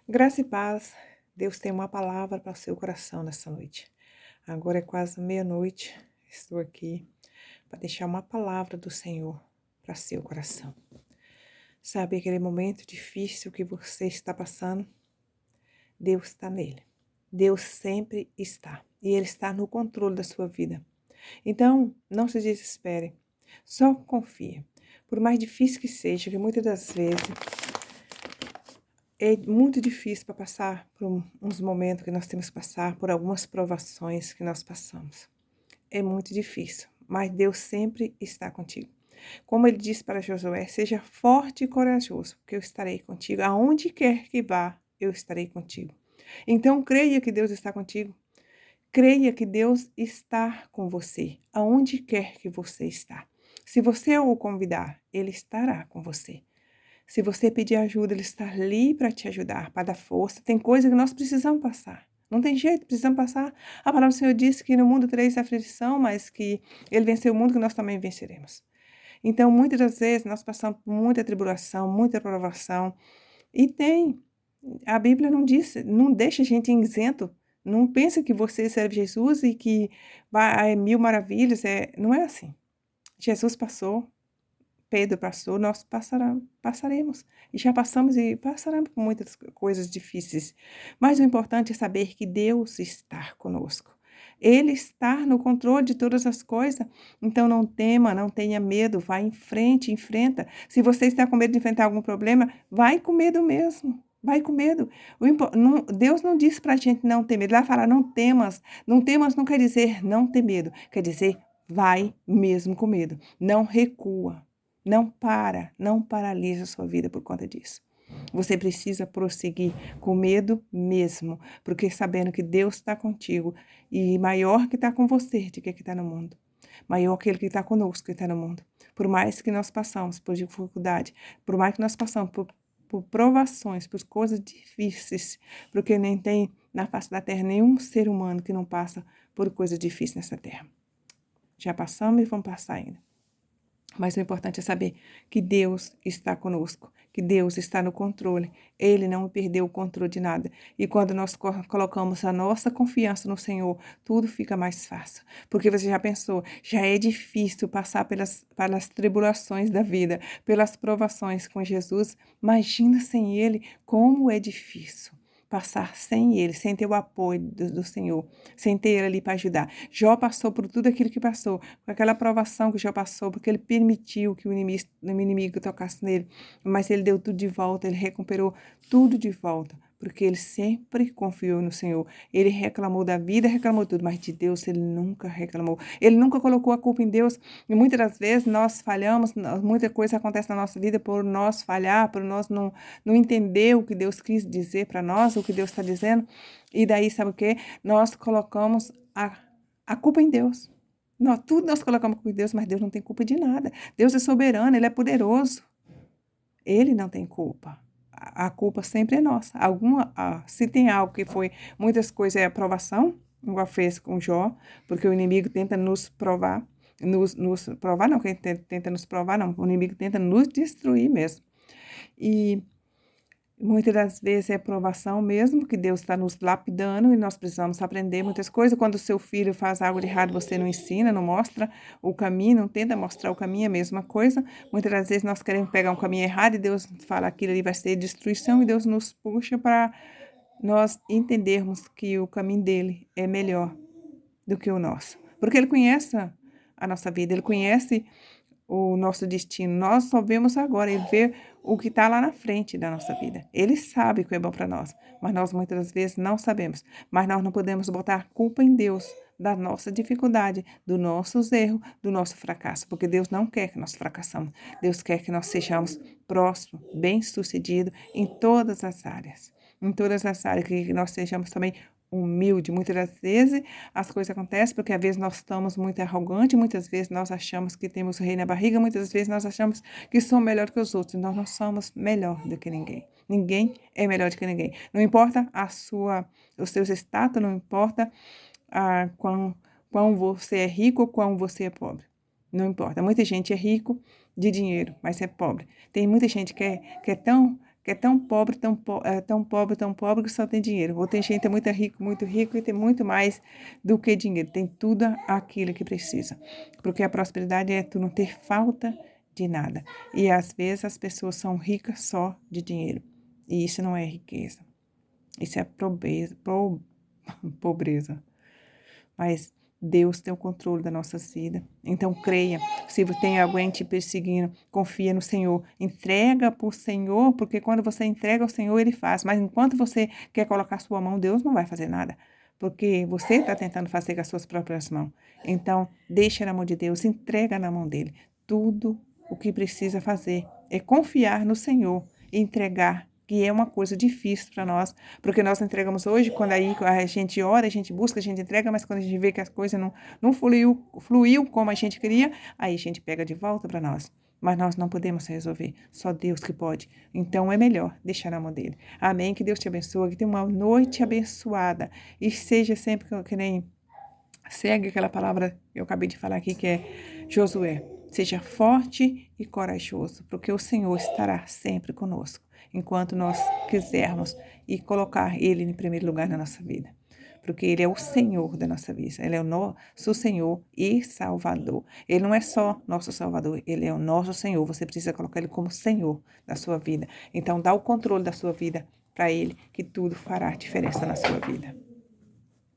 Graça e paz. Deus tem uma palavra para o seu coração nessa noite. Agora é quase meia-noite. Estou aqui para deixar uma palavra do Senhor para seu coração. Sabe aquele momento difícil que você está passando? Deus está nele. Deus sempre está. E Ele está no controle da sua vida. Então, não se desespere. Só confie. Por mais difícil que seja, que muitas das vezes é muito difícil para passar por uns momentos que nós temos que passar, por algumas provações que nós passamos. É muito difícil, mas Deus sempre está contigo. Como ele disse para Josué, seja forte e corajoso, porque eu estarei contigo. Aonde quer que vá, eu estarei contigo. Então, creia que Deus está contigo. Creia que Deus está com você, aonde quer que você está. Se você o convidar, Ele estará com você. Se você pedir ajuda, Ele está ali para te ajudar, para dar força. Tem coisa que nós precisamos passar. Não tem jeito, precisamos passar. A palavra do Senhor disse que no mundo tereis aflição, mas que Ele venceu o mundo, que nós também venceremos. Então, muitas das vezes, nós passamos por muita tribulação, muita provação. E a Bíblia não diz, não deixa a gente isento. Não pensa que você serve Jesus e que é mil maravilhas. Não é assim. Jesus passou. Pedro passou, nós passaremos. E já passamos e passaremos por muitas coisas difíceis. Mas o importante é saber que Deus está conosco. Ele está no controle de todas as coisas. Então não tema, não tenha medo, vá em frente, enfrenta. Se você está com medo de enfrentar algum problema, vai com medo mesmo. Vai com medo. Deus não disse para a gente não ter medo. Ele vai falar, não temas. Não temas não quer dizer não ter medo. Quer dizer, vai mesmo com medo. Não recua. Não paralisa a sua vida por conta disso. Você precisa prosseguir com medo mesmo, porque sabendo que Deus está contigo e maior que está com você do que está no mundo. Maior que Ele que está conosco que está no mundo. Por mais que nós passamos por dificuldade, por mais que nós passamos por provações, por coisas difíceis, porque nem tem na face da terra nenhum ser humano que não passa por coisas difíceis nessa terra. Já passamos e vamos passar ainda. Mas o importante é saber que Deus está conosco, que Deus está no controle. Ele não perdeu o controle de nada. E quando nós colocamos a nossa confiança no Senhor, tudo fica mais fácil. Porque você já pensou, já é difícil passar pelas tribulações da vida, pelas provações com Jesus. Imagina sem Ele como é difícil. Passar sem Ele, sem ter o apoio do Senhor, sem ter Ele ali para ajudar. Jó passou por tudo aquilo que passou, com aquela provação que Jó passou, porque ele permitiu que o inimigo tocasse nele, mas ele deu tudo de volta, ele recuperou tudo de volta, porque ele sempre confiou no Senhor. Ele reclamou da vida, reclamou tudo, mas de Deus ele nunca reclamou. Ele nunca colocou a culpa em Deus, e muitas das vezes nós falhamos, muita coisa acontece na nossa vida por nós falhar, por nós não entender o que Deus quis dizer para nós, o que Deus está dizendo, e daí sabe o quê? Nós colocamos a culpa em Deus. Tudo nós colocamos culpa em Deus, mas Deus não tem culpa de nada. Deus é soberano, Ele é poderoso. Ele não tem culpa. A culpa sempre é nossa. Se tem algo que foi, muitas coisas é aprovação, igual fez com Jó, porque o inimigo tenta nos provar, nos provar não, quem tenta nos provar não, o inimigo tenta nos destruir mesmo. E muitas das vezes é provação mesmo, que Deus está nos lapidando e nós precisamos aprender muitas coisas. Quando o seu filho faz algo de errado, você não ensina, não mostra o caminho, não tenta mostrar o caminho, é a mesma coisa. Muitas das vezes nós queremos pegar um caminho errado e Deus fala que aquilo ali vai ser destruição e Deus nos puxa para nós entendermos que o caminho dele é melhor do que o nosso. Porque Ele conhece a nossa vida, Ele conhece o nosso destino. Nós só vemos agora, Ele vê o que está lá na frente da nossa vida. Ele sabe o que é bom para nós, mas nós muitas das vezes não sabemos. Mas nós não podemos botar a culpa em Deus da nossa dificuldade, dos nossos erros, do nosso fracasso, porque Deus não quer que nós fracassamos. Deus quer que nós sejamos prósperos, bem-sucedidos em todas as áreas. Em todas as áreas, que nós sejamos também humilde. Muitas das vezes as coisas acontecem porque às vezes nós estamos muito arrogantes, muitas vezes nós achamos que temos o rei na barriga, muitas vezes nós achamos que somos melhor que os outros. Nós não somos melhor do que ninguém. Ninguém é melhor do que ninguém. Não importa os seus status, não importa quão você é rico ou quão você é pobre. Não importa. Muita gente é rico de dinheiro, mas é pobre. Tem muita gente que é tão que é tão pobre, tão pobre que só tem dinheiro. Ou tem gente muito rico e tem muito mais do que dinheiro. Tem tudo aquilo que precisa. Porque a prosperidade é tu não ter falta de nada. E às vezes as pessoas são ricas só de dinheiro. E isso não é riqueza. Isso é pobreza. Mas Deus tem o controle da nossa vida. Então creia. Se tem alguém te perseguindo, confia no Senhor. Entrega para o Senhor, porque quando você entrega ao Senhor, Ele faz. Mas enquanto você quer colocar sua mão, Deus não vai fazer nada. Porque você está tentando fazer com as suas próprias mãos. Então, deixa na mão de Deus, entrega na mão dele. Tudo o que precisa fazer é confiar no Senhor e entregar, que é uma coisa difícil para nós, porque nós entregamos hoje, quando aí a gente ora, a gente busca, a gente entrega, mas quando a gente vê que as coisas não fluiu como a gente queria, aí a gente pega de volta para nós. Mas nós não podemos resolver, só Deus que pode. Então é melhor deixar na mão dele. Amém? Que Deus te abençoe, que tenha uma noite abençoada e seja sempre que nem segue aquela palavra que eu acabei de falar aqui, que é Josué. Seja forte e corajoso, porque o Senhor estará sempre conosco, enquanto nós quisermos e colocar Ele em primeiro lugar na nossa vida. Porque Ele é o Senhor da nossa vida, Ele é o nosso Senhor e Salvador. Ele não é só nosso Salvador, Ele é o nosso Senhor. Você precisa colocar Ele como Senhor da sua vida. Então, dá o controle da sua vida para Ele, que tudo fará diferença na sua vida.